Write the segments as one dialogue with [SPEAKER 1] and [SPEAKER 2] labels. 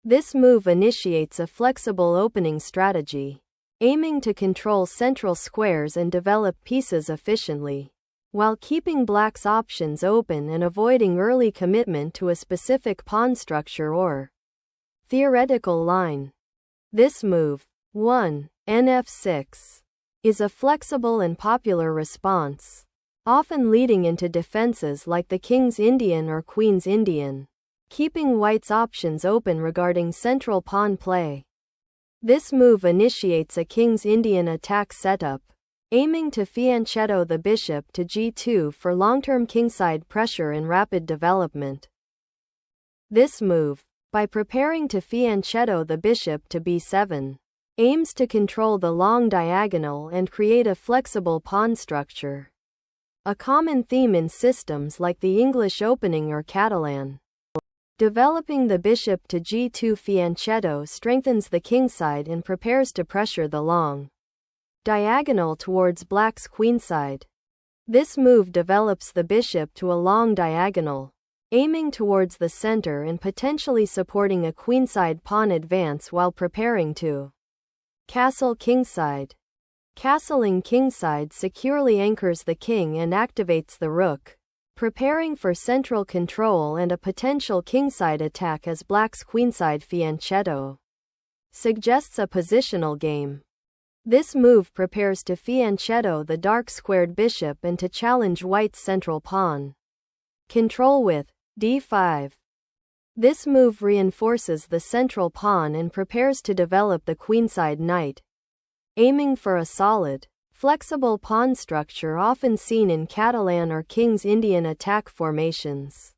[SPEAKER 1] This move initiates a flexible opening strategy, aiming to control central squares and develop pieces efficiently, while keeping black's options open and avoiding early commitment to a specific pawn structure or theoretical line. This move, 1, nf6, is a flexible and popular response, often leading into defenses like the King's Indian or Queen's Indian, keeping white's options open regarding central pawn play. This move initiates a King's Indian attack setup, aiming to fianchetto the bishop to g2 for long-term kingside pressure and rapid development. This move, by preparing to fianchetto the bishop to b7, aims to control the long diagonal and create a flexible pawn structure, a common theme in systems like the English opening or Catalan. Developing the bishop to g2 fianchetto strengthens the kingside and prepares to pressure the long diagonal towards black's queenside. This move develops the bishop to a long diagonal, aiming towards the center and potentially supporting a queenside pawn advance while preparing to castle kingside. Castling kingside securely anchors the king and activates the rook, preparing for central control and a potential kingside attack as black's queenside fianchetto suggests a positional game. This move prepares to fianchetto the dark-squared bishop and to challenge white's central pawn control with d5. This move reinforces the central pawn and prepares to develop the queenside knight, aiming for a solid, flexible pawn structure often seen in Catalan or King's Indian attack formations.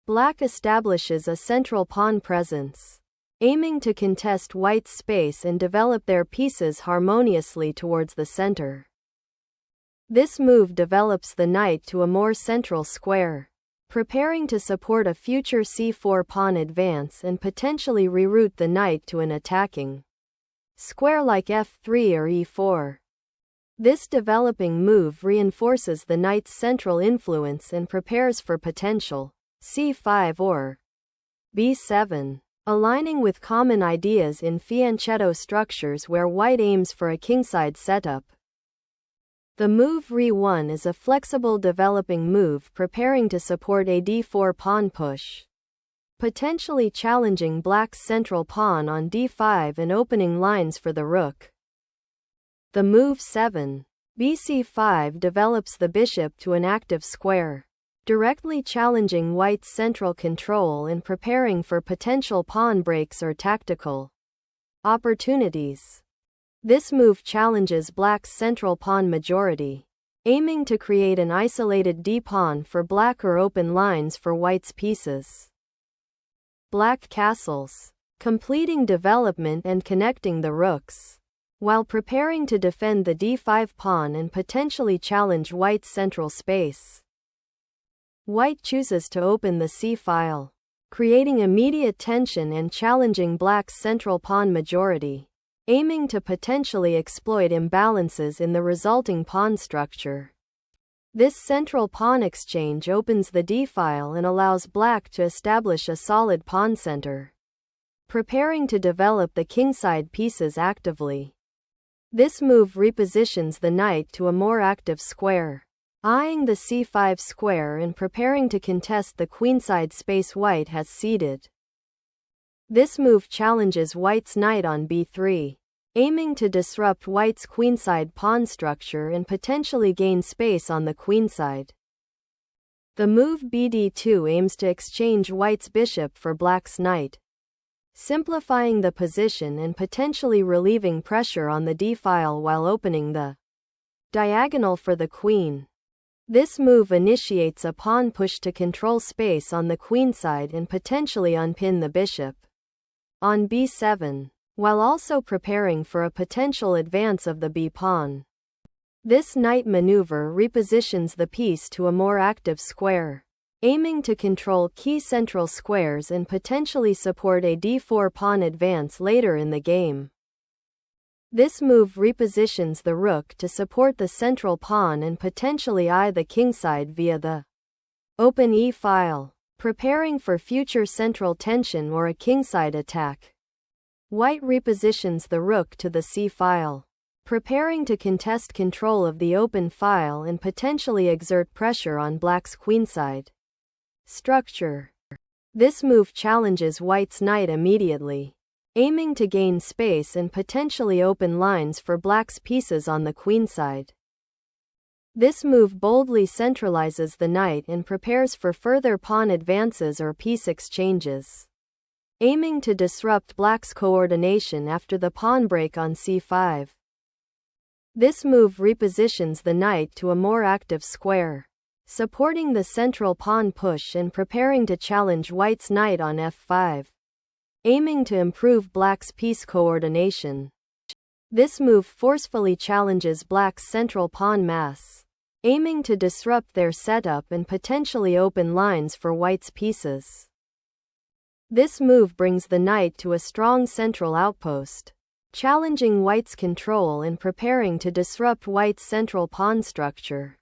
[SPEAKER 1] Black establishes a central pawn presence, aiming to contest white's space and develop their pieces harmoniously towards the center. This move develops the knight to a more central square, preparing to support a future c4 pawn advance and potentially reroute the knight to an attacking square like f3 or e4. This developing move reinforces the knight's central influence and prepares for potential c5 or b7, aligning with common ideas in fianchetto structures where white aims for a kingside setup. The move re1 is a flexible developing move preparing to support a d4 pawn push, potentially challenging black's central pawn on d5 and opening lines for the rook. The move 7, bc5 develops the bishop to an active square, directly challenging white's central control and preparing for potential pawn breaks or tactical opportunities. This move challenges black's central pawn majority, aiming to create an isolated d-pawn for black or open lines for white's pieces. Black castles, completing development and connecting the rooks, while preparing to defend the d5 pawn and potentially challenge white's central space. White chooses to open the c-file, creating immediate tension and challenging black's central pawn majority, aiming to potentially exploit imbalances in the resulting pawn structure. This central pawn exchange opens the d-file and allows black to establish a solid pawn center, preparing to develop the kingside pieces actively. This move repositions the knight to a more active square, eyeing the c5 square and preparing to contest the queenside space white has ceded. This move challenges white's knight on b3, aiming to disrupt white's queenside pawn structure and potentially gain space on the queenside. The move bd2 aims to exchange white's bishop for black's knight, simplifying the position and potentially relieving pressure on the d-file while opening the diagonal for the queen. This move initiates a pawn push to control space on the queenside and potentially unpin the bishop on b7, while also preparing for a potential advance of the b-pawn. This knight maneuver repositions the piece to a more active square, aiming to control key central squares and potentially support a d4 pawn advance later in the game. This move repositions the rook to support the central pawn and potentially eye the kingside via the open e-file. preparing for future central tension or a kingside attack. White repositions the rook to the c-file, preparing to contest control of the open file and potentially exert pressure on black's queenside. Structure. This move challenges white's knight immediately, aiming to gain space and potentially open lines for black's pieces on the queenside. This move boldly centralizes the knight and prepares for further pawn advances or piece exchanges, aiming to disrupt black's coordination after the pawn break on c5. This move repositions the knight to a more active square, supporting the central pawn push and preparing to challenge white's knight on f5, aiming to improve black's piece coordination. This move forcefully challenges black's central pawn mass, aiming to disrupt their setup and potentially open lines for white's pieces. This move brings the knight to a strong central outpost, challenging white's control and preparing to disrupt white's central pawn structure.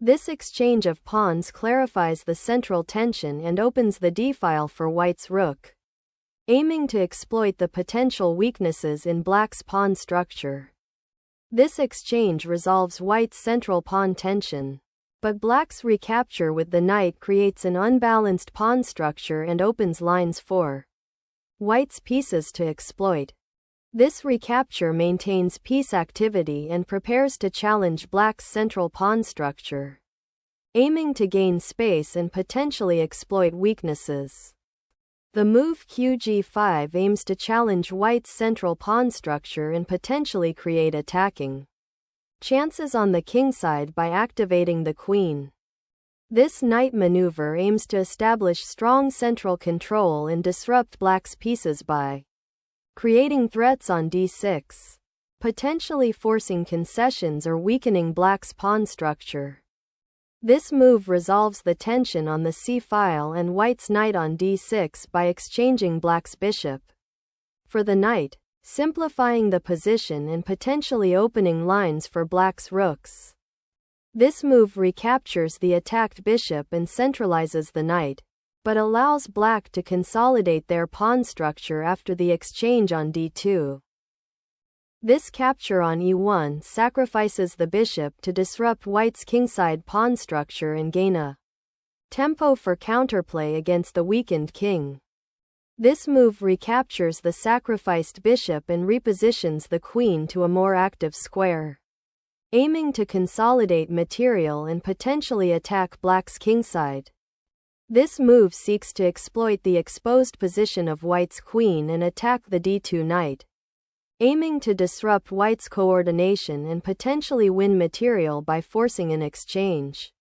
[SPEAKER 1] This exchange of pawns clarifies the central tension and opens the d-file for white's rook, aiming to exploit the potential weaknesses in black's pawn structure. This exchange resolves white's central pawn tension, but black's recapture with the knight creates an unbalanced pawn structure and opens lines for white's pieces to exploit. This recapture maintains piece activity and prepares to challenge black's central pawn structure, aiming to gain space and potentially exploit weaknesses. The move qg5 aims to challenge white's central pawn structure and potentially create attacking chances on the kingside by activating the queen. This knight maneuver aims to establish strong central control and disrupt black's pieces by creating threats on d6, potentially forcing concessions or weakening black's pawn structure. This move resolves the tension on the c-file and white's knight on d6 by exchanging black's bishop for the knight, simplifying the position and potentially opening lines for black's rooks. This move recaptures the attacked bishop and centralizes the knight, but allows black to consolidate their pawn structure after the exchange on d2. This capture on e1 sacrifices the bishop to disrupt white's kingside pawn structure and gain a tempo for counterplay against the weakened king. This move recaptures the sacrificed bishop and repositions the queen to a more active square, aiming to consolidate material and potentially attack black's kingside. This move seeks to exploit the exposed position of white's queen and attack the d2 knight, aiming to disrupt white's coordination and potentially win material by forcing an exchange.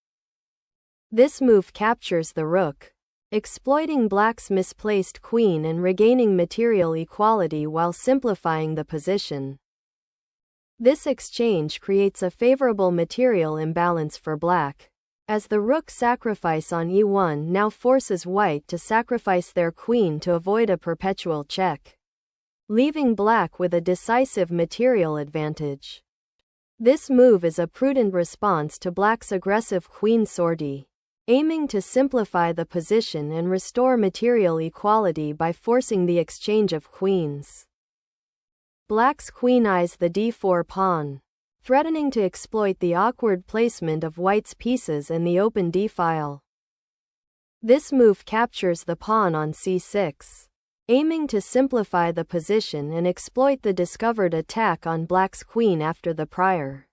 [SPEAKER 1] This move captures the rook, exploiting black's misplaced queen and regaining material equality while simplifying the position. This exchange creates a favorable material imbalance for black, as the rook sacrifice on e1 now forces white to sacrifice their queen to avoid a perpetual check, leaving black with a decisive material advantage. This move is a prudent response to black's aggressive queen sortie, aiming to simplify the position and restore material equality by forcing the exchange of queens. Black's queen eyes the d4 pawn, threatening to exploit the awkward placement of white's pieces in the open d-file. This move captures the pawn on c6, aiming to simplify the position and exploit the discovered attack on black's queen after the prior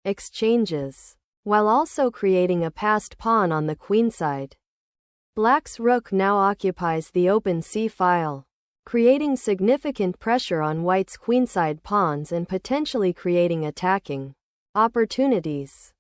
[SPEAKER 1] exchanges, while also creating a passed pawn on the queenside. Black's rook now occupies the open c-file, creating significant pressure on white's queenside pawns and potentially creating attacking opportunities.